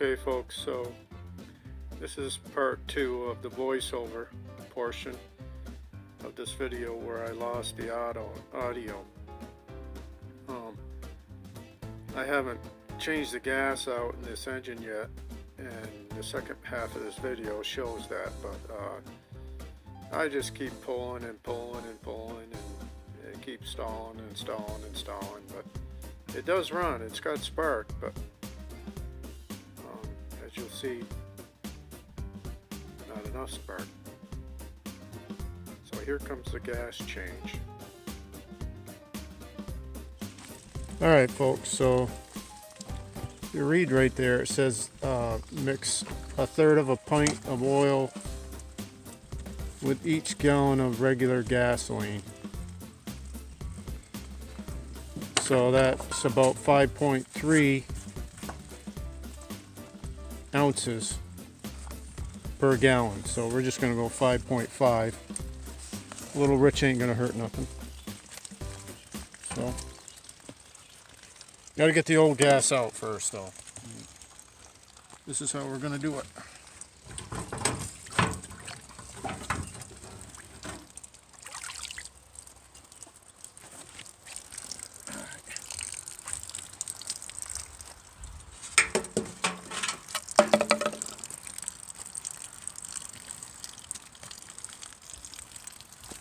Okay folks, so this is part 2 of the voiceover portion of this video where I lost the audio. I haven't changed the gas out in this engine yet, and the second half of this video shows that, but I just keep pulling and pulling and pulling, and it keeps stalling and stalling and stalling, but it does run. It's got spark, but as you'll see, not enough spark. So here comes the gas change. Alright folks, so you read right there, it says mix 1/3 of a pint of oil with each gallon of regular gasoline. So that's about 5.3 ounces per gallon. So we're just going to go 5.5. A little rich ain't going to hurt nothing. So got to get the old gas out first though. This is how we're going to do it.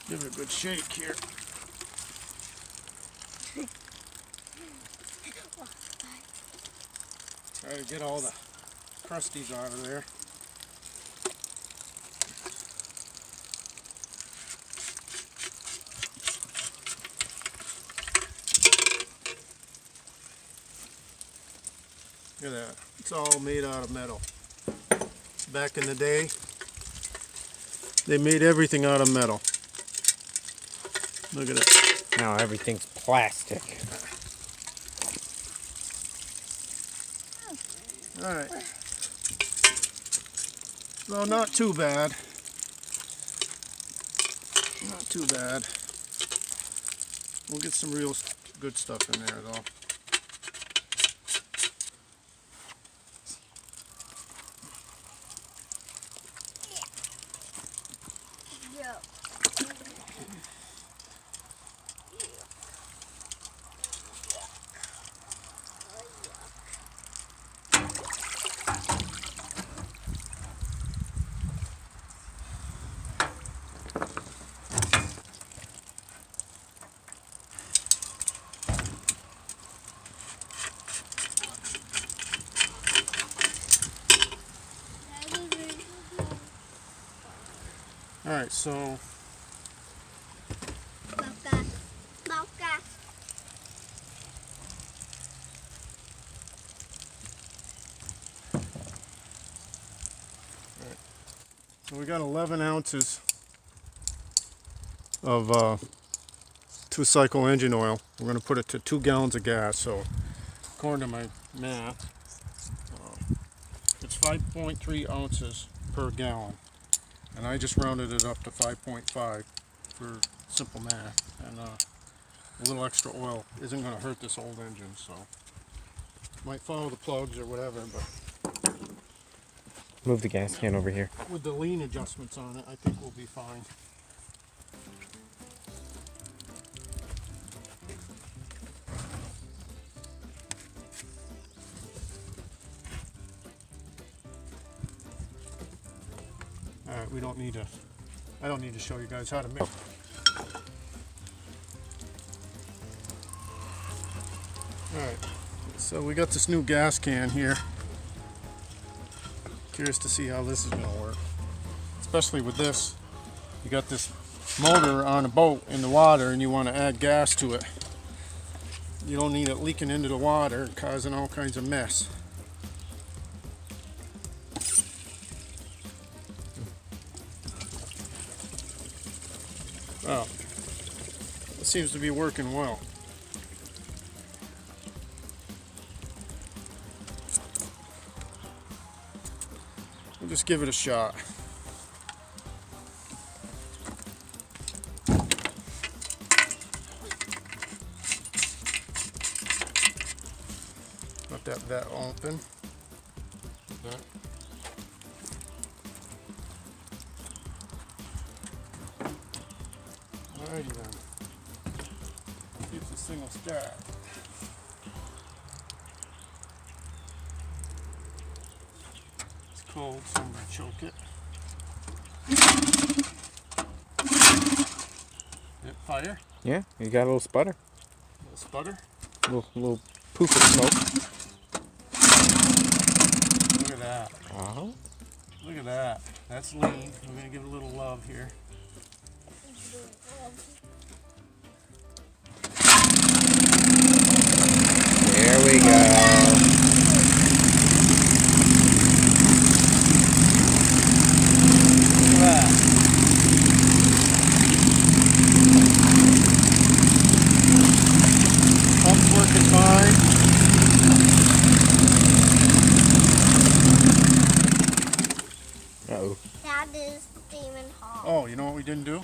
Give it a good shake here. Try to get all the crusties out of there. Look at that. It's all made out of metal. Back in the day, they made everything out of metal. Look at it. Now everything's plastic. Alright. So not too bad. Not too bad. We'll get some real good stuff in there though. Alright, so so we got 11 ounces of 2-cycle engine oil. We're going to put it to 2 gallons of gas. So according to my math, it's 5.3 ounces per gallon. And I just rounded it up to 5.5 for simple math. And a little extra oil isn't going to hurt this old engine, so might follow the plugs or whatever, but Move the gas can over here. with the lean adjustments on it, I think we'll be fine. Alright, we don't need to, I don't need to show you guys how to mix. Alright, so we got this new gas can here. Curious to see how this is going to work. Especially with this, you got this motor on a boat in the water and you want to add gas to it. You don't need it leaking into the water and causing all kinds of mess. Well, it seems to be working well. We'll just give it a shot. Let that open. bit. Alrighty then. See if this thing will start. It's cold, so I'm going to choke it. Hit fire. Yeah, you got a little sputter. Little sputter. Little poof of smoke. Look at that. Oh. Look at that. That's lean. We're going to give it a little love here. There we go. Look at that. Pump's working fine. Uh-oh. That is steaming hot. Oh, you know what we didn't do?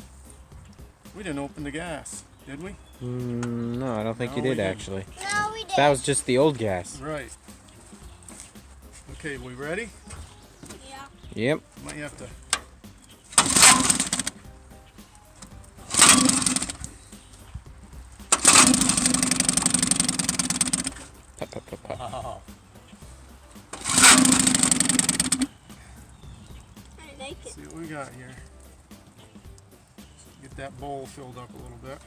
We didn't open the gas, did we? No, I don't think No, you we did didn't. actually. No, we did. That was just the old gas. Right. Okay, we ready? Yeah. Yep. Might have to. Put, put, put, put. Wow. I like it. See what we got here. Get that bowl filled up a little bit.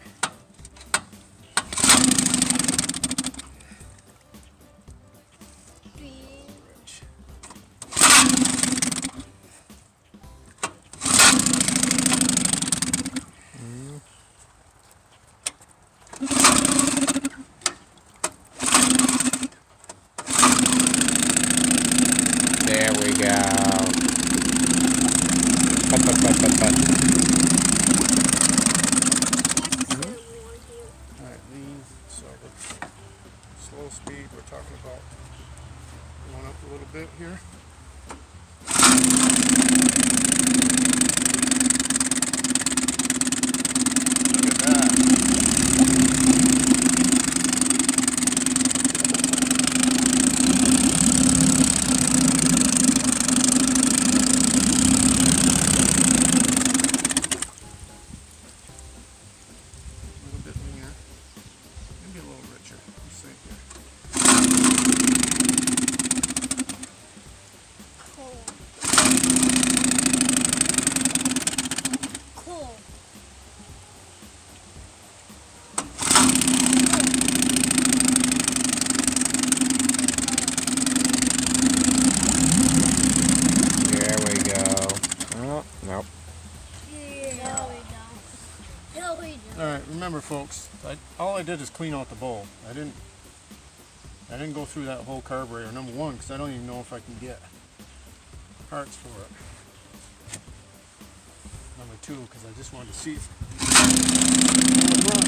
Rich. There we go. Put, put, put, put, put. Alright, lean, so slow speed, we're talking about going up a little bit here. Look at that. A little bit leaner. Maybe a little richer. Let's see here. Cool. There we go. Oh, nope. Yeah. No, we don't. No, we don't. All right, remember, folks. All I did is clean out the bowl. I didn't go through that whole carburetor. Number one, because I don't even know if I can get parts for it. Number two, because I just wanted to see if it would run.